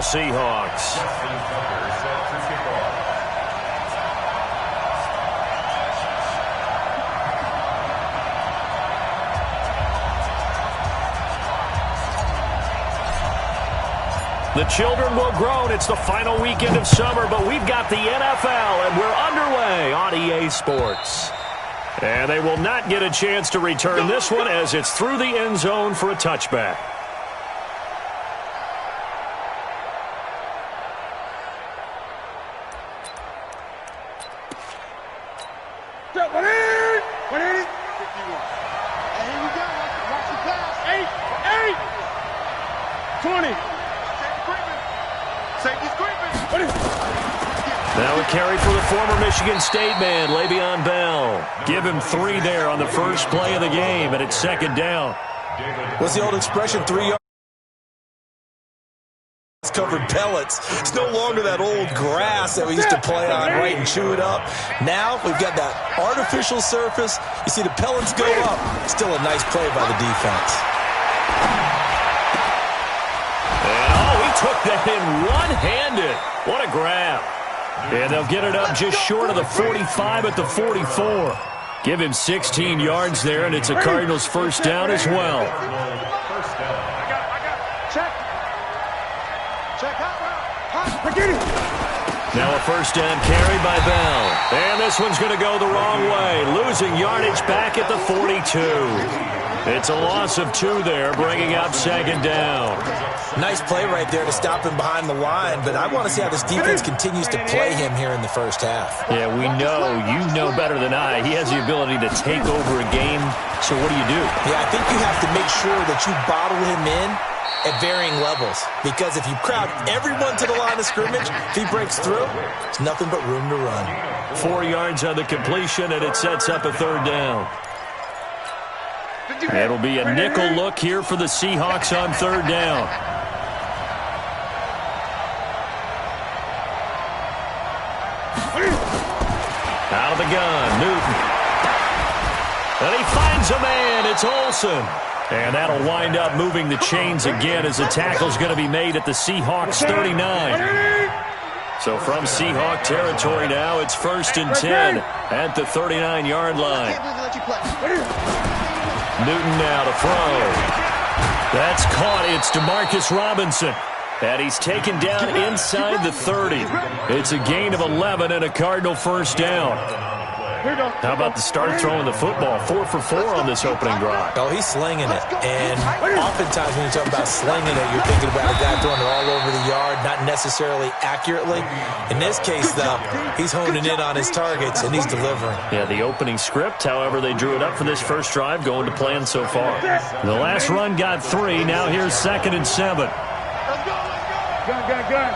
Seahawks. The children will groan. It's the final weekend of summer, but we've got the NFL, and we're underway on EA Sports. And they will not get a chance to return this one as it's through the end zone for a touchback. Now a carry for the former Michigan State man, Le'Veon Bell. Give him 3 there on the first play of the game, and it's second down. What's the old expression, 3 yards covered pellets? It's no longer that old grass that we used to play on, right, and chew it up. Now we've got that artificial surface. You see the pellets go up. Still a nice play by the defense. And, he took that in one-handed. What a grab. And they'll get it up just short of the 45 at the 44. Give him 16 yards there, and it's a Cardinals first down as well. Now a first down carry by Bell. And this one's going to go the wrong way, losing yardage back at the 42. It's a loss of 2 there, bringing up second down. Nice play right there to stop him behind the line, but I want to see how this defense continues to play him here in the first half. Yeah, we know, you know better than I, he has the ability to take over a game, so what do you do? Yeah, I think you have to make sure that you bottle him in at varying levels, because if you crowd everyone to the line of scrimmage, if he breaks through, there's nothing but room to run. 4 yards on the completion, and it sets up a third down. It'll be a nickel look here for the Seahawks on third down. Out of the gun, Newton. And he finds a man. It's Olsen. And that'll wind up moving the chains again as the tackle's going to be made at the Seahawks 39. So from Seahawk territory now, it's 1st and 10 at the 39-yard line. Newton now to throw. That's caught. It's DeMarcus Robinson. And he's taken down inside the 30. It's a gain of 11 and a Cardinal first down. How about the start throwing the football? 4 for 4 on this opening drive. Oh, he's slinging it. And oftentimes when you talk about slinging it, you're thinking about a guy throwing it all over the yard, not necessarily accurately. In this case, though, he's honing in on his targets, and he's delivering. Yeah, the opening script, however, they drew it up for this first drive, going to plan so far. The last run got 3. Now here's 2nd and 7. Gun.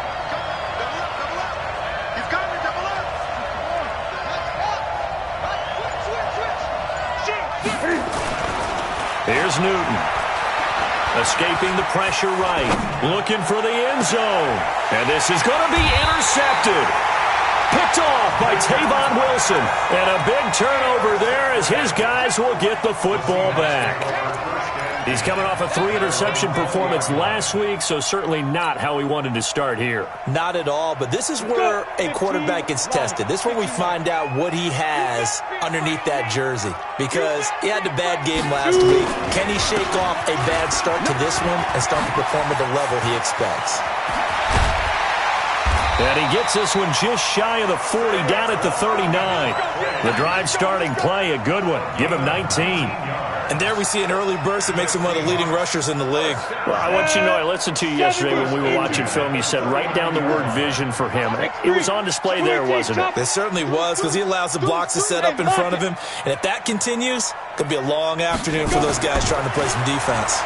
Here's Newton. Escaping the pressure right. Looking for the end zone. And this is going to be intercepted. Picked off by Tavon Wilson. And a big turnover there as his guys will get the football back. He's coming off a 3-interception performance last week, so certainly not how he wanted to start here. Not at all, but this is where a quarterback gets tested. This is where we find out what he has underneath that jersey, because he had a bad game last week. Can he shake off a bad start to this one and start to perform at the level he expects? And he gets this one just shy of the 40, down at the 39. The drive starting play, a good one. Give him 19. And there we see an early burst that makes him one of the leading rushers in the league. Well, I want you to know, I listened to you yesterday when we were watching film. You said write down the word vision for him. It was on display there, wasn't it? It certainly was, because he allows the blocks to set up in front of him. And if that continues, it could be a long afternoon for those guys trying to play some defense.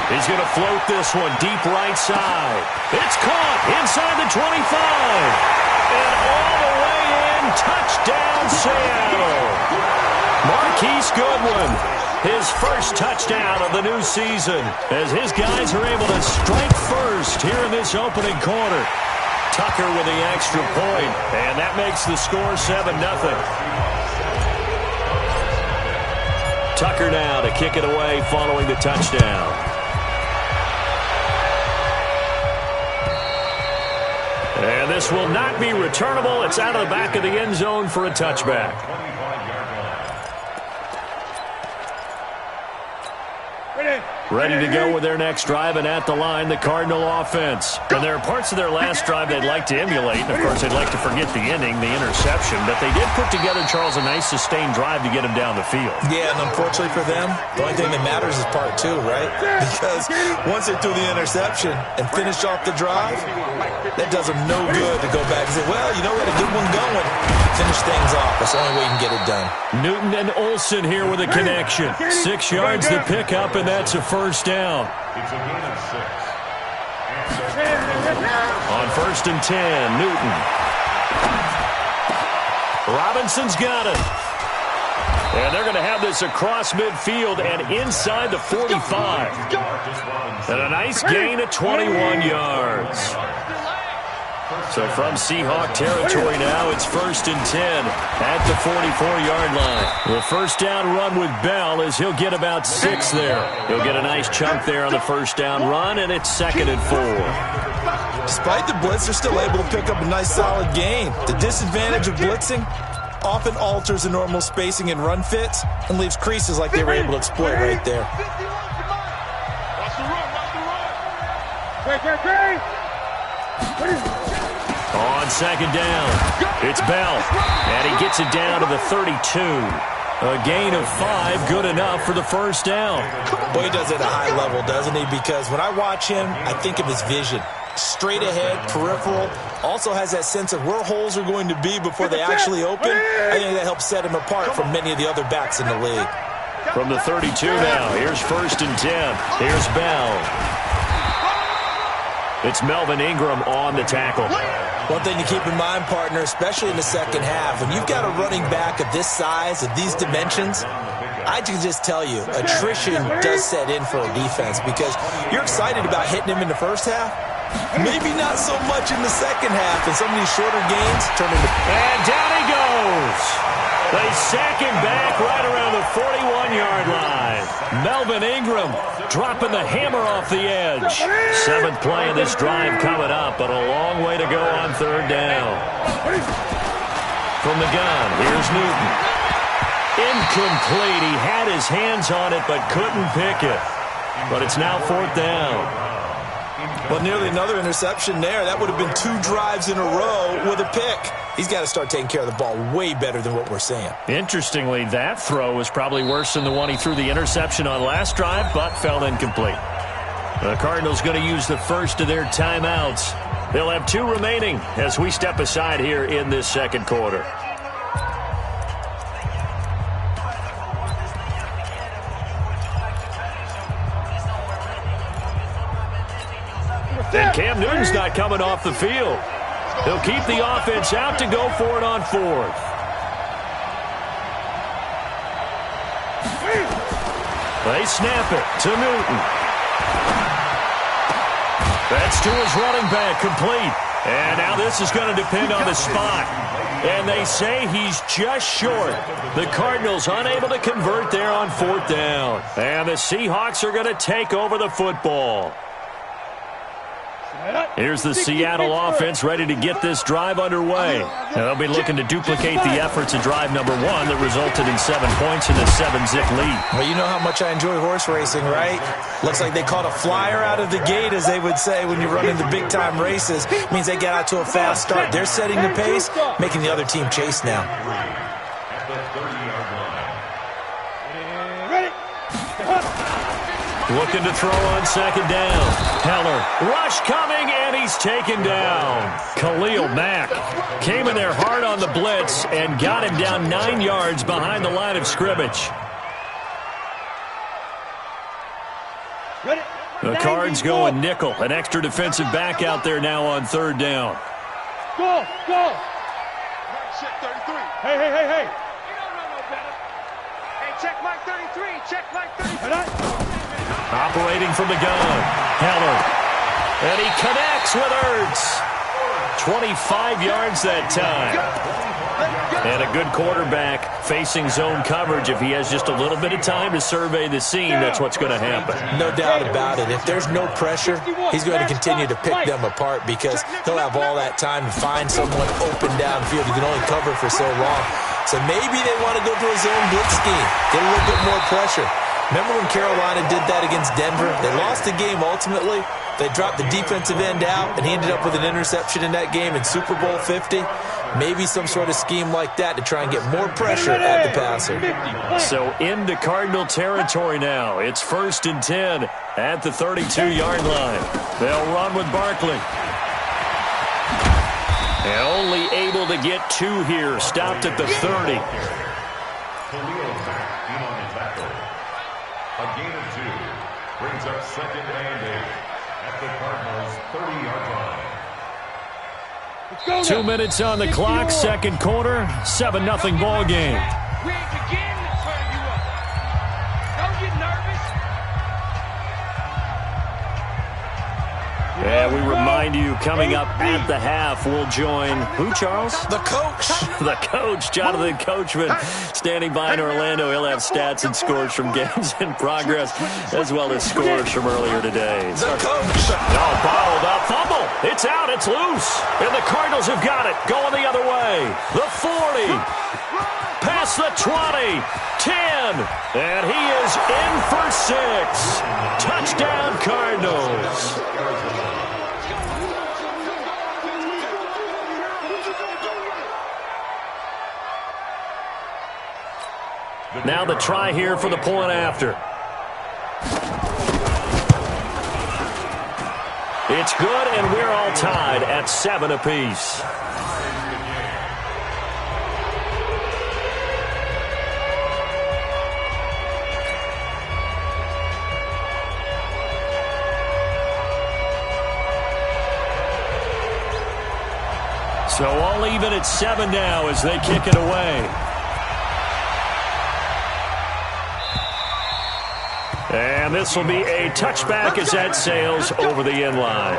He's going to float this one deep right side. It's caught inside the 25. And all the way in, touchdown Seattle. Marquise Goodwin, his first touchdown of the new season, as his guys are able to strike first here in this opening quarter. Tucker with the extra point, and that makes the score 7-0. Tucker now to kick it away following the touchdown. And this will not be returnable. It's out of the back of the end zone for a touchback. Ready to go with their next drive, and at the line, the Cardinal offense. And there are parts of their last drive they'd like to emulate. And, of course, they'd like to forget the inning, the interception. But they did put together, Charles, a nice sustained drive to get him down the field. Yeah, and unfortunately for them, the only thing that matters is part two, right? Because once they threw the interception and finished off the drive, that does them no good to go back and say, well, you know, we had a good one going. Finish things off. That's the only way you can get it done. Newton and Olsen here with a connection. 6 yards to pick up, and that's a first down. On 1st and 10, Newton. Robinson's got it. And they're going to have this across midfield and inside the 45. And a nice gain of 21 yards. So from Seahawk territory now, it's 1st and 10 at the 44-yard line. The first down run with Bell is he'll get about 6 there. He'll get a nice chunk there on the first down run, and it's 2nd and 4. Despite the blitz, they're still able to pick up a nice solid gain. The disadvantage of blitzing often alters the normal spacing and run fits and leaves creases like they were able to exploit right there. On 2nd down, it's Bell, and he gets it down to the 32. A gain of 5, good enough for the first down. Boy, he does it at a high level, doesn't he? Because when I watch him, I think of his vision. Straight ahead, peripheral, also has that sense of where holes are going to be before they actually open. I think that helps set him apart from many of the other backs in the league. From the 32 now, here's 1st and 10. Here's Bell. It's Melvin Ingram on the tackle. One thing to keep in mind, partner, especially in the second half, when you've got a running back of this size, of these dimensions, I can just tell you, attrition does set in for a defense because you're excited about hitting him in the first half. Maybe not so much in the second half, and some of these shorter gains turn into... And down he goes. They sack him back right around the 41-yard line. Melvin Ingram dropping the hammer off the edge. 7th play of this drive coming up, but a long way to go on 3rd down. From the gun, here's Newton. Incomplete. He had his hands on it, but couldn't pick it. But it's now 4th down. Well, nearly another interception there. That would have been 2 drives in a row with a pick. He's got to start taking care of the ball way better than what we're seeing. Interestingly, that throw was probably worse than the one he threw the interception on last drive, but fell incomplete. The Cardinals going to use the first of their timeouts. They'll have 2 remaining as we step aside here in this second quarter. And Cam Newton's not coming off the field. He'll keep the offense out to go for it on 4th. They snap it to Newton. That's to his running back, complete. And now this is going to depend on the spot. And they say he's just short. The Cardinals unable to convert there on 4th down. And the Seahawks are going to take over the football. Here's the Seattle offense ready to get this drive underway. Now they'll be looking to duplicate the efforts of drive number 1 that resulted in 7 points in a 7-zip lead. Well, you know how much I enjoy horse racing, right? Looks like they caught a flyer out of the gate, as they would say when you're running the big-time races. It means they get out to a fast start. They're setting the pace, making the other team chase now. Looking to throw on 2nd down. Heller, rush coming, and he's taken down. Khalil Mack came in there hard on the blitz and got him down 9 yards behind the line of scrimmage. The Cards going nickel. An extra defensive back out there now on 3rd down. Go! Hey! You don't know no better. Hey, check Mike 33. Check Mike 33. Operating from the gun, Heller. And he connects with Ertz. 25 yards that time. And a good quarterback facing zone coverage. If he has just a little bit of time to survey the scene, that's what's going to happen. No doubt about it. If there's no pressure, he's going to continue to pick them apart because he'll have all that time to find someone open downfield. He can only cover for so long. So maybe they want to go to a zone blitz scheme, get a little bit more pressure. Remember when Carolina did that against Denver? They lost the game ultimately. They dropped the defensive end out, and he ended up with an interception in that game in Super Bowl 50. Maybe some sort of scheme like that to try and get more pressure at the passer. So into Cardinal territory now. It's 1st and 10 at the 32-yard line. They'll run with Barkley. And only able to get 2 here. Stopped at the 30. A gain of 2 brings up 2nd and 8 at the Cardinals' 30-yard line. 2 minutes on the clock, second quarter, 7-0 ball game. We ain't beginning to turn you up. Don't get nervous. And we remind you, coming up at the half, we'll join who, Charles? The coach. The coach, Jonathan Coachman, standing by in Orlando. He'll have stats and scores from games in progress, as well as scores from earlier today. The coach. Oh, bottled up, fumble. It's out, it's loose. And the Cardinals have got it, going the other way. The 40, past the 20, 10, and he is in for 6. Touchdown, Cardinals. Now the try here for the point after. It's good, and we're all tied at 7 apiece. So all even at 7 now as they kick it away. And this will be a touchback as that sails over the end line.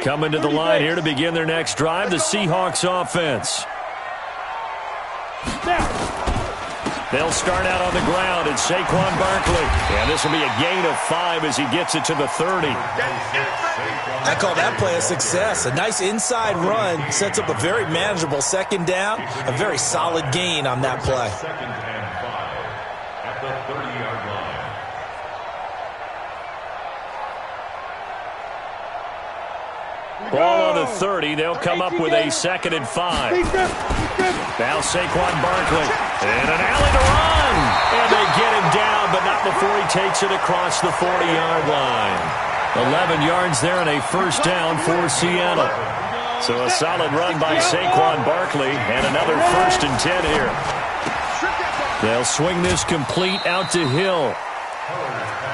Coming to the line here to begin their next drive, the Seahawks offense. They'll start out on the ground, and Saquon Barkley. And this will be a gain of 5 as he gets it to the 30. I call that play a success. A nice inside run sets up a very manageable second down. A very solid gain on that play. 2nd and 5 at the 30-yard line. Ball on the 30. They'll come up with a 2nd and 5. Now Saquon Barkley. And an alley to run. And they get him down, but not before he takes it across the 40-yard line. 11 yards there and a first down for Seattle. So a solid run by Saquon Barkley and another 1st and 10 here. They'll swing this complete out to Hill.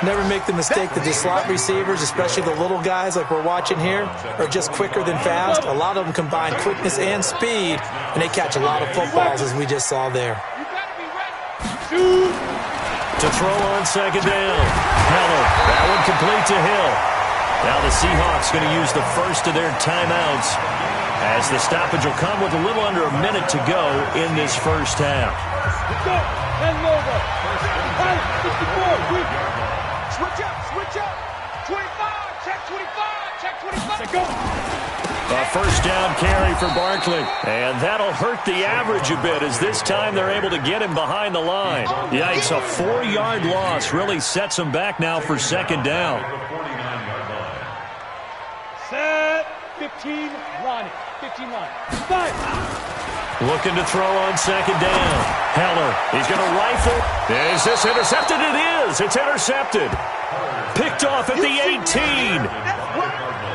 Never make the mistake that the slot receivers, especially the little guys like we're watching here, are just quicker than fast. A lot of them combine quickness and speed, and they catch a lot of footballs, as we just saw there. To throw on second down. Heller, that one complete to Hill. Now the Seahawks going to use the first of their timeouts as the stoppage will come with a little under a minute to go in this first half. Switch up. 25, check 25, check 25. Go. A first down carry for Barkley. And that'll hurt the average a bit as this time they're able to get him behind the line. Yikes, a 4-yard loss really sets him back now for second down. Set, 15, line it. 15 line. 5. Looking to throw on second down. Heller, he's going to rifle. Is this intercepted? It is. It's intercepted. Picked off at the 18.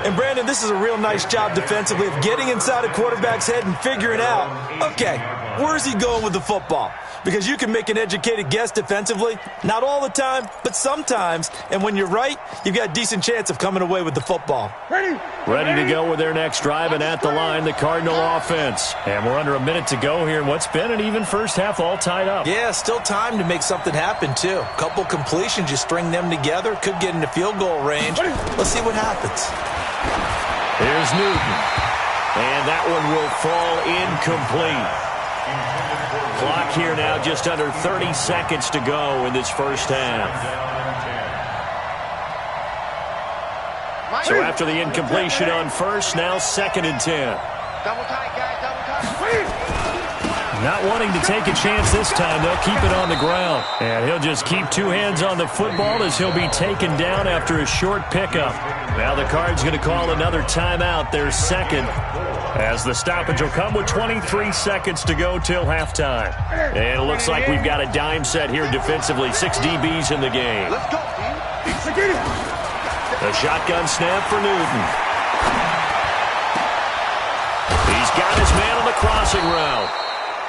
And, Brandon, this is a real nice job defensively of getting inside a quarterback's head and figuring out, okay, where's he going with the football? because you can make an educated guess defensively. Not all the time, but sometimes. And when you're right, you've got a decent chance of coming away with the football. Ready to go with their next drive, and at the line, the Cardinal offense. And we're under a minute to go here in what's been an even first half, all tied up. Yeah, still time to make something happen, too. Couple completions, you string them together, could get into field goal range. Let's see what happens. Here's Newton. And that one will fall incomplete. Clock here now just under 30 seconds to go in this first half. So after the incompletion on first, now 2nd and 10. Double tight, guys, double tight. Not wanting to take a chance this time, they'll keep it on the ground. And he'll just keep 2 hands on the football as he'll be taken down after a short pickup. Now the Cards going to call another timeout, their second, as the stoppage will come with 23 seconds to go till halftime. And it looks like we've got a dime set here defensively. 6 DBs in the game. Let's go, team. A shotgun snap for Newton. He's got his man on the crossing route.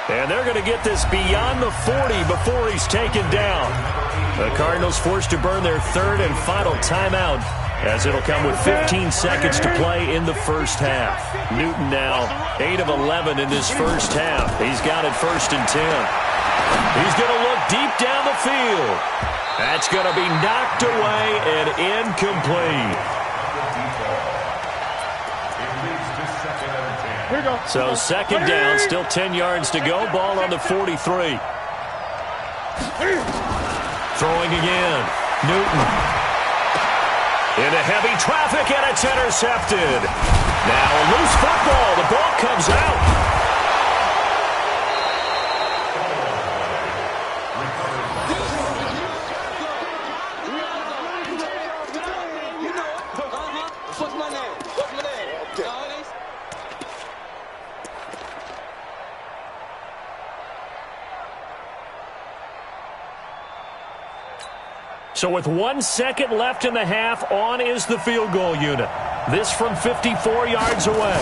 And they're going to get this beyond the 40 before he's taken down. The Cardinals forced to burn their 3rd and final timeout, as it'll come with 15 seconds to play in the first half. Newton now 8 of 11 in this first half. He's got it 1st and 10. He's going to look deep down the field. That's going to be knocked away and incomplete. So 2nd down, still 10 yards to go. Ball on the 43. Throwing again. Newton. Into heavy traffic, and it's intercepted. Now a loose football. The ball comes out. So with 1 second left in the half, on is the field goal unit. This from 54 yards away.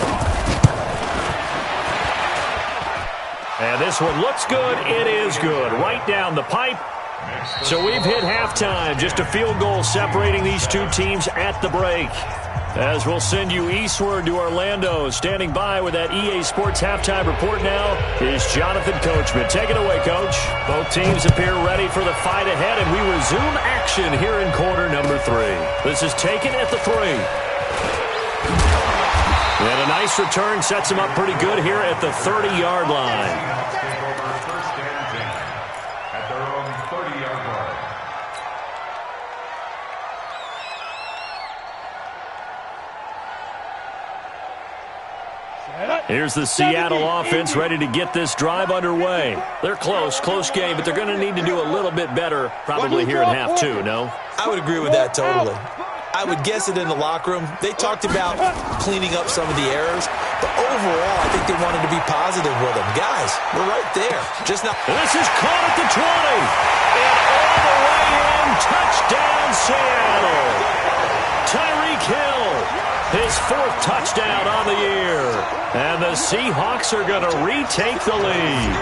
And this one looks good. It is good. Right down the pipe. So we've hit halftime. Just a field goal separating these two teams at the break. As we'll send you eastward to Orlando. Standing by with that EA Sports halftime report now is Jonathan Coachman. Take it away, Coach. Both teams appear ready for the fight ahead, and we resume action here in quarter number 3. This is taken at the 3. And a nice return sets him up pretty good here at the 30-yard line. First and 10 at their own 30-yard line. Here's the Seattle offense ready to get this drive underway. They're close game, but they're going to need to do a little bit better probably here in half 2, no? I would agree with that totally. I would guess it in the locker room. They talked about cleaning up some of the errors, but overall, I think they wanted to be positive with them. Guys, we're right there. Just now. This is caught at the 20. And all the way in. Touchdown, Seattle. Tyreek Hill. His 4th touchdown on the year. And the Seahawks are going to retake the lead.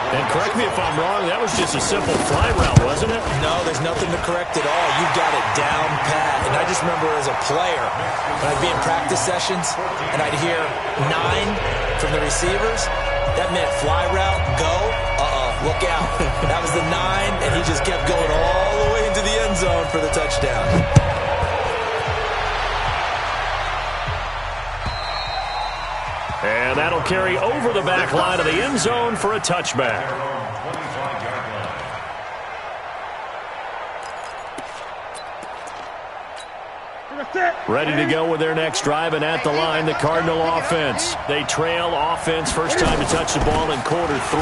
And correct me if I'm wrong, that was just a simple fly route, wasn't it? No, there's nothing to correct at all. You've got it down pat. And I just remember as a player, when I'd be in practice sessions and I'd hear 9 from the receivers, that meant fly route, go, look out. That was the 9, and he just kept going all the way into the end zone for the touchdown. And that'll carry over the back line of the end zone for a touchback. Ready to go with their next drive, and at the line, the Cardinal offense. They trail offense, first time to touch the ball in quarter 3,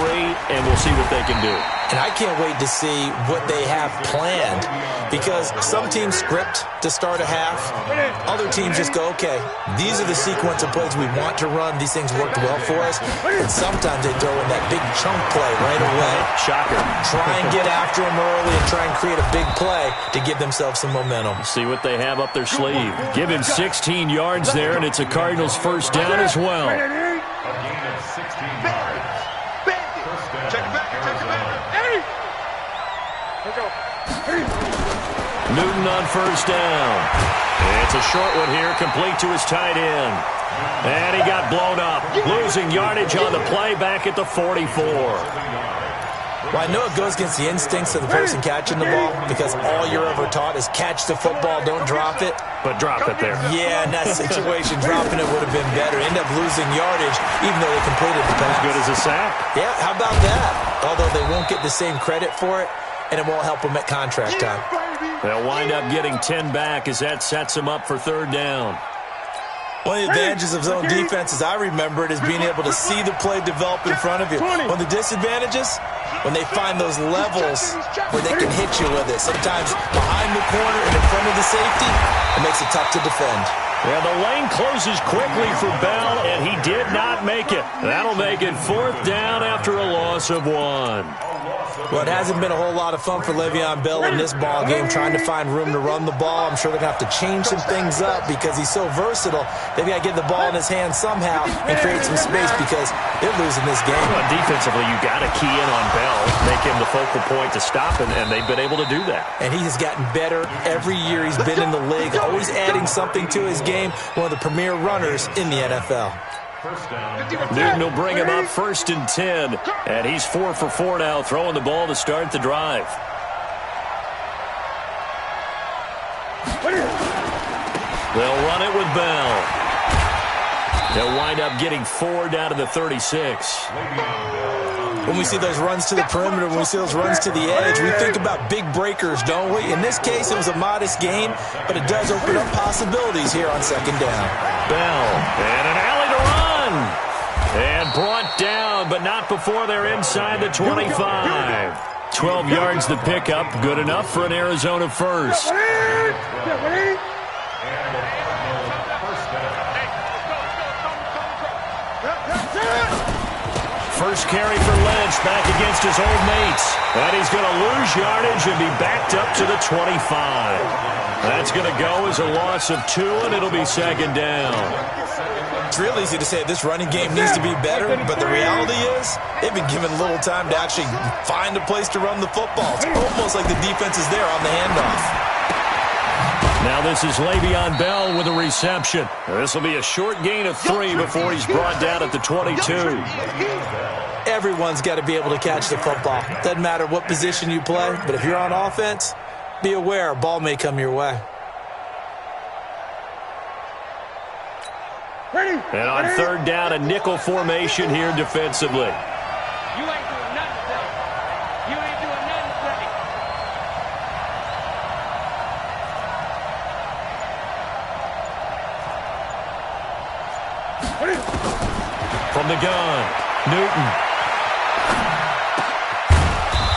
and we'll see what they can do. And I can't wait to see what they have planned, because some teams script to start a half. Other teams just go, okay, these are the sequence of plays we want to run. These things worked well for us. And sometimes they throw in that big chunk play right away. Shocker. Try and get after them early and try and create a big play to give themselves some momentum. See what they have up their sleeve. Give him 16 yards there, and it's a Cardinals first down as well. A gain of 16 yards. Check it back. Newton on first down. It's a short one here, complete to his tight end. And he got blown up, losing yardage on the play back at the 44. Well, I know it goes against the instincts of the person catching the ball because all you're ever taught is catch the football, don't drop it. But drop it there. Yeah, in that situation, dropping it would have been better. End up losing yardage, even though they completed the pass. As good as a sack. Yeah, how about that? Although they won't get the same credit for it, and it won't help them at contract time. They'll wind up getting 10 back as that sets them up for third down. One of the advantages of zone defense, as I remember it, is being able to see the play develop in front of you. One of the disadvantages, when they find those levels where they can hit you with it. Sometimes behind the corner and in front of the safety, it makes it tough to defend. Yeah, the lane closes quickly for Bell, and he did not make it. That'll make it fourth down after a loss of 1. Well, it hasn't been a whole lot of fun for Le'Veon Bell in this ball game, trying to find room to run the ball. I'm sure they're going to have to change some things up because he's so versatile. They've got to get the ball in his hands somehow and create some space because they're losing this game. Well, defensively, you got to key in on Bell, make him the focal point to stop him, and they've been able to do that. And he has gotten better every year he's been in the league, always adding something to his game, one of the premier runners in the NFL. Newton will bring him up first and 10, and he's 4 for 4 now, throwing the ball to start the drive. They'll run it with Bell. They'll wind up getting 4 down to the 36. When we see those runs to the perimeter, when we see those runs to the edge, we think about big breakers, don't we? In this case, it was a modest gain, but it does open up possibilities here on second down. Bell, and an alley to run. And brought down, but not before they're inside the 25. 12 yards the pickup, good enough for an Arizona first. First carry for Lynch, back against his old mates. And he's going to lose yardage and be backed up to the 25. That's going to go as a loss of 2, and it'll be second down. It's real easy to say this running game needs to be better, but the reality is they've been given little time to actually find a place to run the football. It's almost like the defense is there on the handoff. Now this is Le'Veon Bell with a reception. This will be a short gain of 3 before he's brought down at the 22. Everyone's got to be able to catch the football. Doesn't matter what position you play, but if you're on offense, be aware a ball may come your way. And on third down, a nickel formation here defensively. You ain't doing nothing today. You ain't doing nothing today. From the gun, Newton.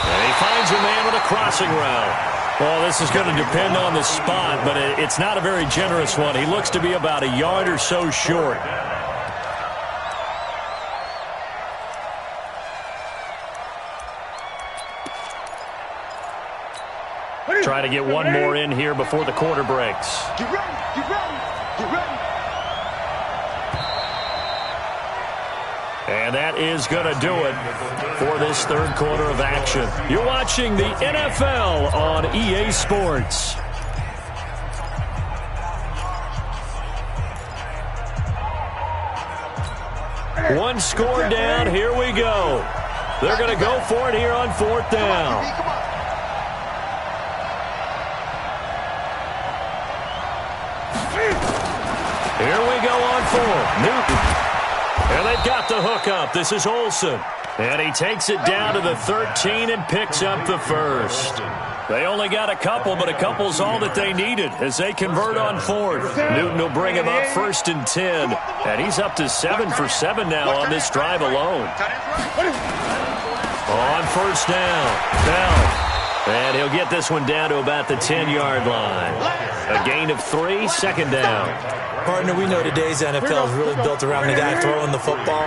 And he finds a man with a crossing route. Well, this is going to depend on the spot, but it's not a very generous one. He looks to be about a yard or so short. Try to get one more in here before the quarter breaks. Get ready, get ready, get ready. And that is going to do it for this third quarter of action. You're watching the NFL on EA Sports. One score down. Here we go. They're going to go for it here on fourth down. Here we go on fourth. Newton. And they've got the hook up. This is Olsen. And he takes it down to the 13 and picks up the first. They only got a couple, but a couple's all that they needed as they convert on fourth. Newton will bring him up first and 10. And he's up to 7 for 7 now on this drive alone. On first down, Bell. And he'll get this one down to about the 10-yard line. A gain of 3, second down. Partner, we know today's NFL is really built around the guy throwing the football.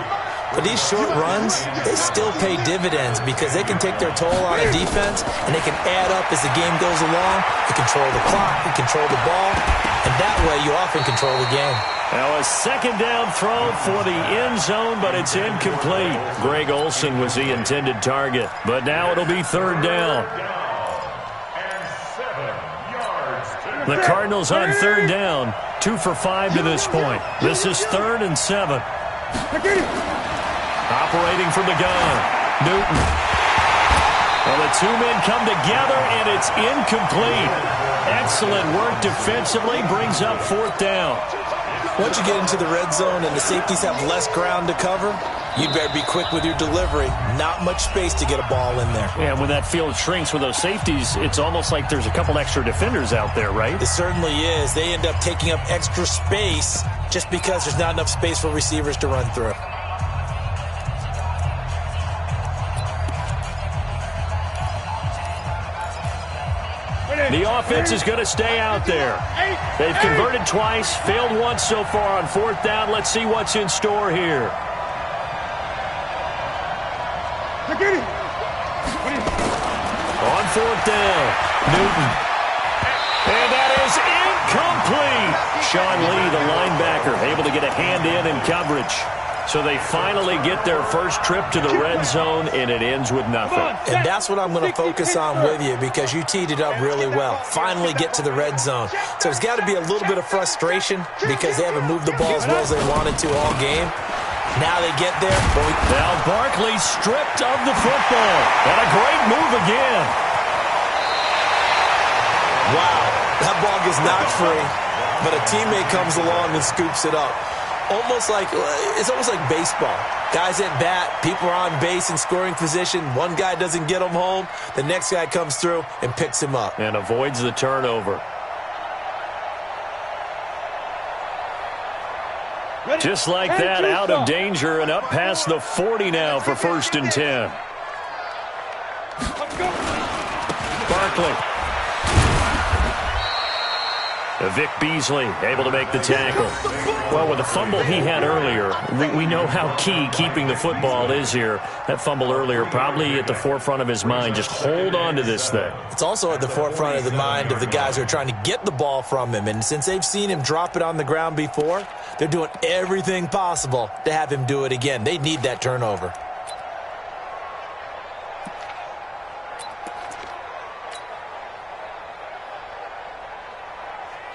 But these short runs, they still pay dividends because they can take their toll on a defense and they can add up as the game goes along. You control the clock, you control the ball, and that way you often control the game. Now a second down throw for the end zone, but it's incomplete. Greg Olsen was the intended target, but now it'll be third down. The Cardinals on third down, 2 for 5 to this point. This is 3rd and 7. Operating from the gun, Newton. Well, the two men come together, and it's incomplete. Excellent work defensively, brings up 4th down. Once you get into the red zone and the safeties have less ground to cover, you better be quick with your delivery. Not much space to get a ball in there. Yeah, when that field shrinks with those safeties, it's almost like there's a couple extra defenders out there, right? It certainly is. They end up taking up extra space just because there's not enough space for receivers to run through. The offense is going to stay out there. They've converted twice, failed once so far on 4th down. Let's see what's in store here. On 4th down, Newton. And that is incomplete. Sean Lee, the linebacker, able to get a hand in coverage. So they finally get their first trip to the red zone, and it ends with nothing. And that's what I'm going to focus on with you, because you teed it up really well. Finally get to the red zone. So there's got to be a little bit of frustration because they haven't moved the ball as well as they wanted to all game. Now they get there. Now Barkley stripped of the football. And a great move again. Wow, that ball gets knocked free, but a teammate comes along and scoops it up. It's almost like baseball. Guys at bat, people are on base in scoring position. One guy doesn't get him home. The next guy comes through and picks him up. And avoids the turnover. Just like that, out of danger and up past the 40 now for 1st and 10. Barkley. Vic Beasley able to make the tackle. Well, with the fumble he had earlier, we know how key keeping the football is here. That fumble earlier probably at the forefront of his mind. Just hold on to this thing. It's also at the forefront of the mind of the guys who are trying to get the ball from him. And since they've seen him drop it on the ground before, they're doing everything possible to have him do it again. They need that turnover.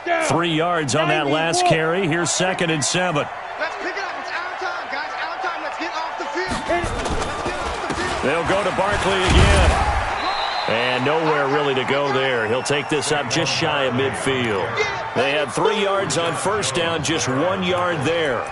down. 3 yards on that last carry. Here's 2nd and 7. Let's pick it up. It's our time, guys. Our time. Let's get off the field. Let's get off the field. They'll go to Barkley again. And nowhere really to go there. He'll take this up just shy of midfield. They had 3 yards on first down, just 1 yard there.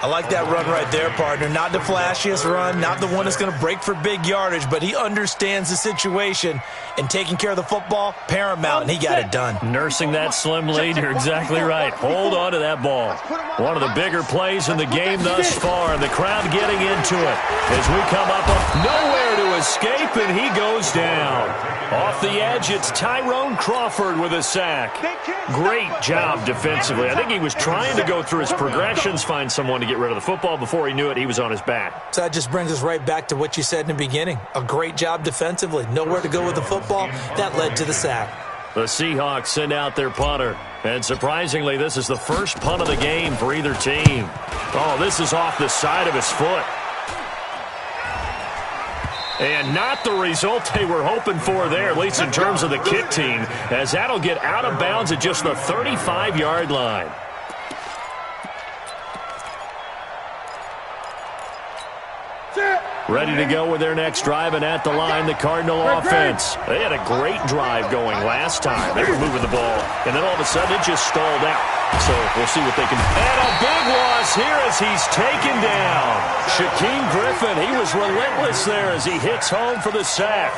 I like that run right there, partner. Not the flashiest run, not the one that's going to break for big yardage, but he understands the situation, and taking care of the football, paramount, and he got it done. Nursing that slim lead, you're exactly right. Hold on to that ball. One of the bigger plays in the game thus far, and the crowd getting into it. As we come up, nowhere to escape, and he goes down. Off the edge, it's Tyrone Crawford with a sack. Great job defensively. I think he was trying to go through his progressions, find someone to get rid of the football. Before he knew it, he was on his back. So that just brings us right back to what you said in the beginning. A great job defensively. Nowhere to go with the football. That led to the sack. The Seahawks send out their punter. And surprisingly, this is the first punt of the game for either team. Oh, this is off the side of his foot. And not the result they were hoping for there, at least in terms of the kick team, as that'll get out of bounds at just the 35-yard line. Ready to go with their next drive, and at the line, the Cardinal offense. They had a great drive going last time. They were moving the ball, and then all of a sudden it just stalled out. So we'll see what they can do. And a big loss here as he's taken down. Shaquem Griffin, he was relentless there as he hits home for the sack.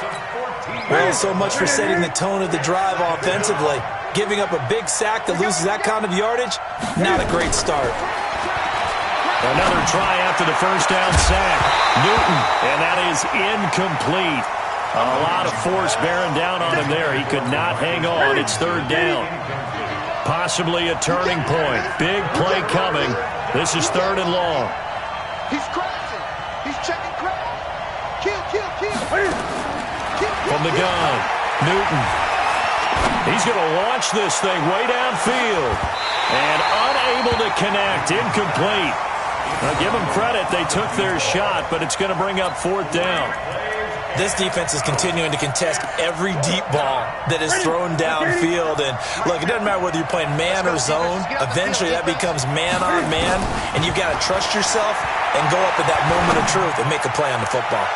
Well, so much for setting the tone of the drive offensively. Giving up a big sack that loses that kind of yardage, not a great start. Another try after the first down sack. Newton, and that is incomplete. A lot of force bearing down on him there. He could not hang on. It's third down. Possibly a turning point. Big play coming. This is third and long. He's crashing. He's checking crash. Kill. From the gun, Newton. He's going to launch this thing way downfield. And unable to connect. Incomplete. Now, give them credit. They took their shot, but it's going to bring up fourth down. This defense is continuing to contest every deep ball that is thrown downfield. And, look, it doesn't matter whether you're playing man or zone. Eventually, that becomes man on man, and you've got to trust yourself and go up at that moment of truth and make a play on the football.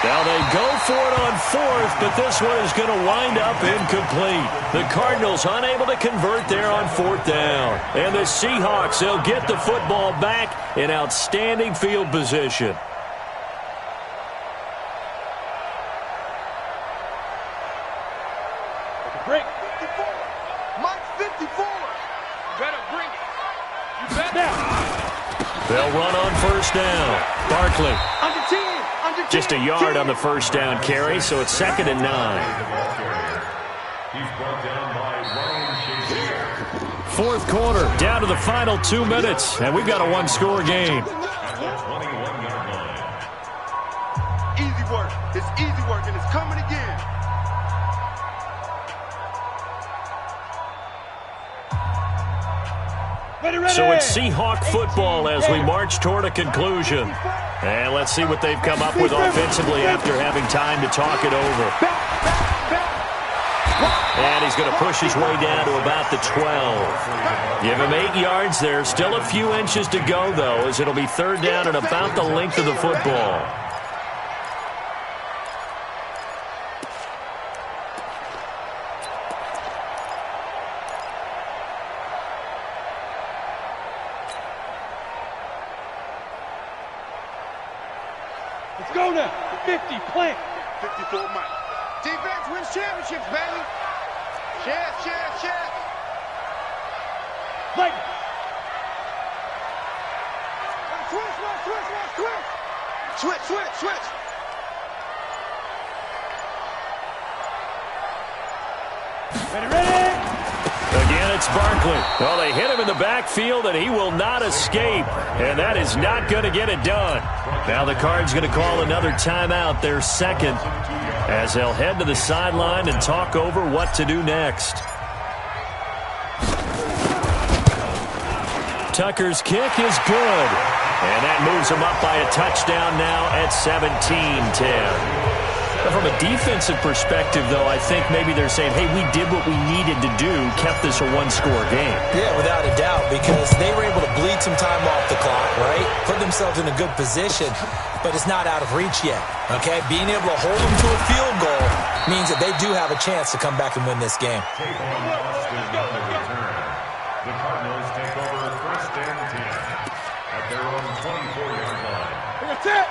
Now they go for it on fourth, but this one is going to wind up incomplete. The Cardinals unable to convert there on fourth down. And the Seahawks, they'll get the football back in outstanding field position. Break. 54. Mike 54. You better bring it. You better. They'll run on first down. Barkley. Under 10. Just a yard on the first down carry, so it's 2nd and 9. He's brought down by Ryan Shazier. Fourth quarter, down to the final 2 minutes, and we've got a one-score game. At the 21-yard line. Easy work. It's easy work, and it's coming again. So it's Seahawk football as we march toward a conclusion. And let's see what they've come up with offensively after having time to talk it over. And he's going to push his way down to about the 12. Give him 8 yards there. Still a few inches to go, though, as it'll be third down and about the length of the football. Let's go now. 50, plant. 54, Mike. Defense wins championships, baby. Chef. Mike. Switch. Ready. Again, it's Barkley. Well, they hit him in the backfield, and he will not escape. And that is not going to get it done. Now the Cards going to call another timeout, their second, as they'll head to the sideline and talk over what to do next. Tucker's kick is good. And that moves him up by a touchdown now at 17-10. From a defensive perspective, though, I think maybe they're saying, hey, we did what we needed to do, kept this a one-score game. Yeah, without a doubt, because they were able to bleed some time off the clock, right? Put themselves in a good position, but it's not out of reach yet, okay? Being able to hold them to a field goal means that they do have a chance to come back and win this game. The Cardinals take over first and 10 at their own 24-yard line.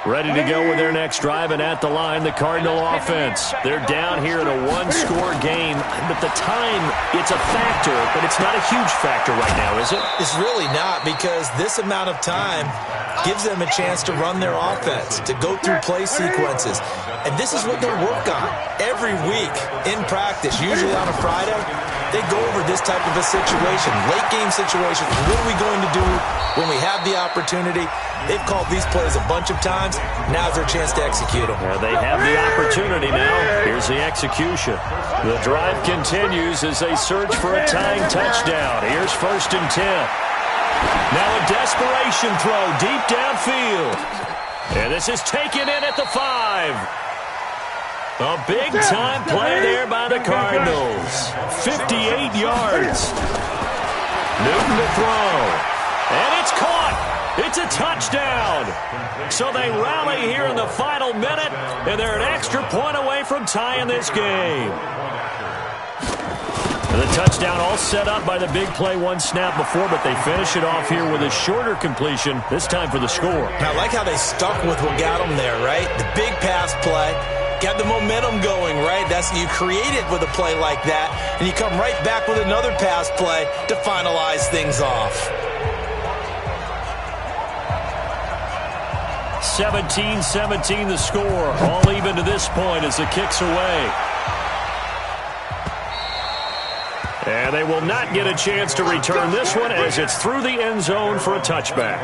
Ready to go with their next drive, and at the line, the Cardinal offense. They're down here in a one-score game, but the time, it's a factor, but it's not a huge factor right now, is it? It's really not, because this amount of time gives them a chance to run their offense, to go through play sequences. And this is what they work on every week in practice, usually on a Friday. They go over this type of a situation, late-game situation. What are we going to do when we have the opportunity? They've called these plays a bunch of times. Now's their chance to execute them. They have the opportunity now. Here's the execution. The drive continues as they search for a tying touchdown. Here's 1st and 10. Now a desperation throw deep downfield. And this is taken in at the 5. A big-time play there by the Cardinals. 58 yards. Newton to throw. And it's caught. It's a touchdown. So they rally here in the final minute, and they're an extra point away from tying this game. And the touchdown all set up by the big play one snap before, but they finish it off here with a shorter completion, this time for the score. I like how they stuck with what got them there, right? The big pass play. Got the momentum going, right? That's you create it with a play like that, and you come right back with another pass play to finalize things off. 17-17 the score. All even to this point as the kick's away. And they will not get a chance to return this one as it's through the end zone for a touchback.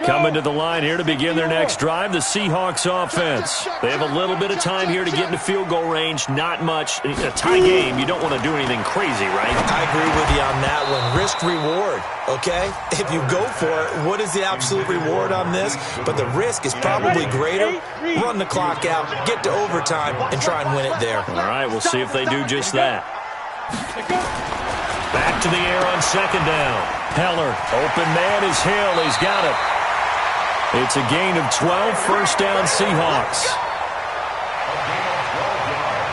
Coming to the line here to begin their next drive, the Seahawks offense. They have a little bit of time here to get into field goal range. Not much. A tie game, you don't want to do anything crazy, right? I agree with you on that one. Risk-reward, okay? If you go for it, what is the absolute reward on this? But the risk is probably greater. Run the clock out, get to overtime, and try and win it there. All right, we'll see if they do just that. Back to the air on second down. Heller, open man is Hill. He's got it. It's a gain of 12, first down Seahawks. A gain of 12 yards.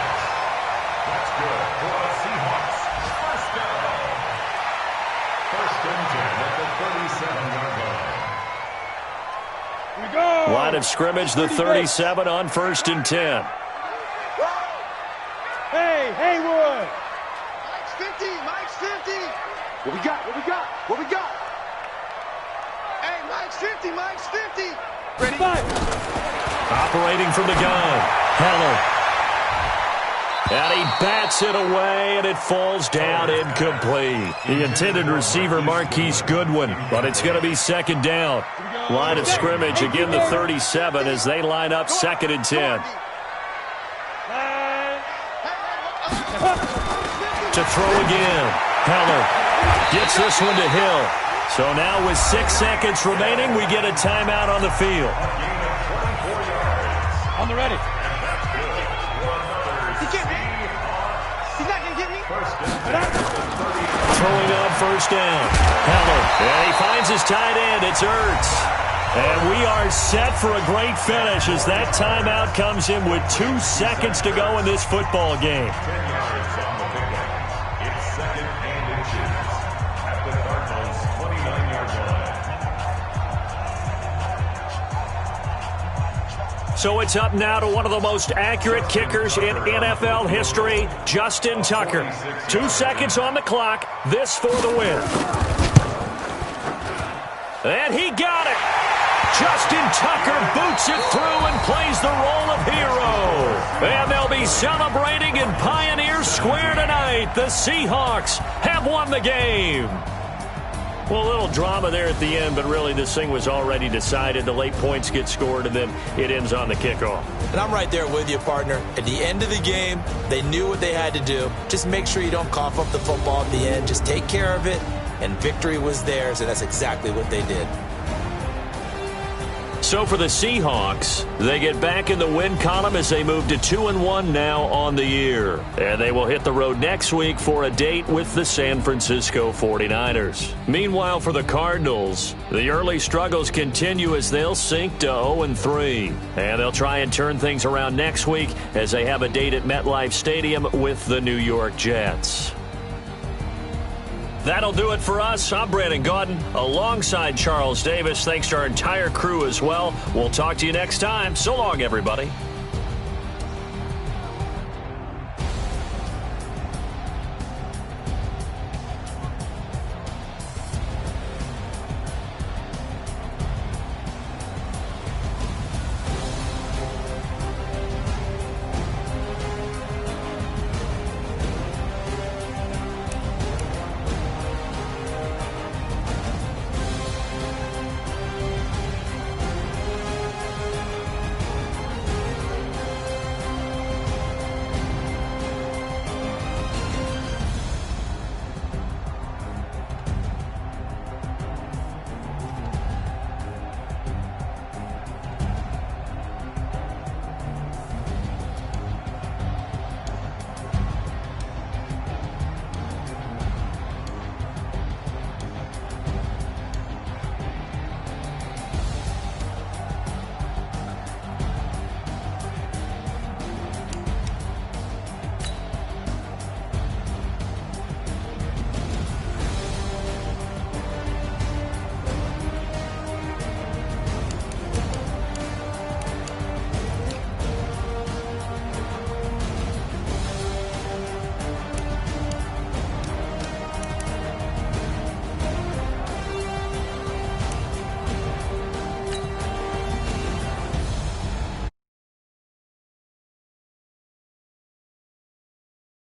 That's good for the Seahawks. First down. First and 10 at the 37-yard line. Line of scrimmage, the 37 on first and 10. Hey, Haywood! Mike's 50, Mike's 50! What we got, what we got, what we got? Hey, Mike's 50, Mike's 50! Ready? Five. Operating from the gun, Heller. And he bats it away, and it falls down incomplete. The intended receiver, Marquise Goodwin, but it's going to be second down. Line of scrimmage, again the 37 as they line up second and 10. To throw again, Heller gets this one to Hill. So now with 6 seconds remaining, we get a timeout on the field. On the ready. He can't be. He's not going to get me. Throwing on first down, Heller. And he finds his tight end. It's Ertz. And we are set for a great finish as that timeout comes in with 2 seconds to go in this football game. 10 yards on the pickup. It's second and inches at the Cardinals' 29-yard line. So it's up now to one of the most accurate kickers in NFL history, Justin Tucker. 2 seconds on the clock. This for the win. And he got it. Justin Tucker boots it through and plays the role of hero. And they'll be celebrating in Pioneer Square tonight. The Seahawks have won the game. Well, a little drama there at the end, but really this thing was already decided. The late points get scored, and then it ends on the kickoff. And I'm right there with you, partner. At the end of the game, they knew what they had to do. Just make sure you don't cough up the football at the end. Just take care of it, and victory was theirs, and that's exactly what they did. So for the Seahawks, they get back in the win column as they move to 2-1 now on the year. And they will hit the road next week for a date with the San Francisco 49ers. Meanwhile, for the Cardinals, the early struggles continue as they'll sink to 0-3. And they'll try and turn things around next week as they have a date at MetLife Stadium with the New York Jets. That'll do it for us. I'm Brandon Gaudin alongside Charles Davis. Thanks to our entire crew as well. We'll talk to you next time. So long, everybody.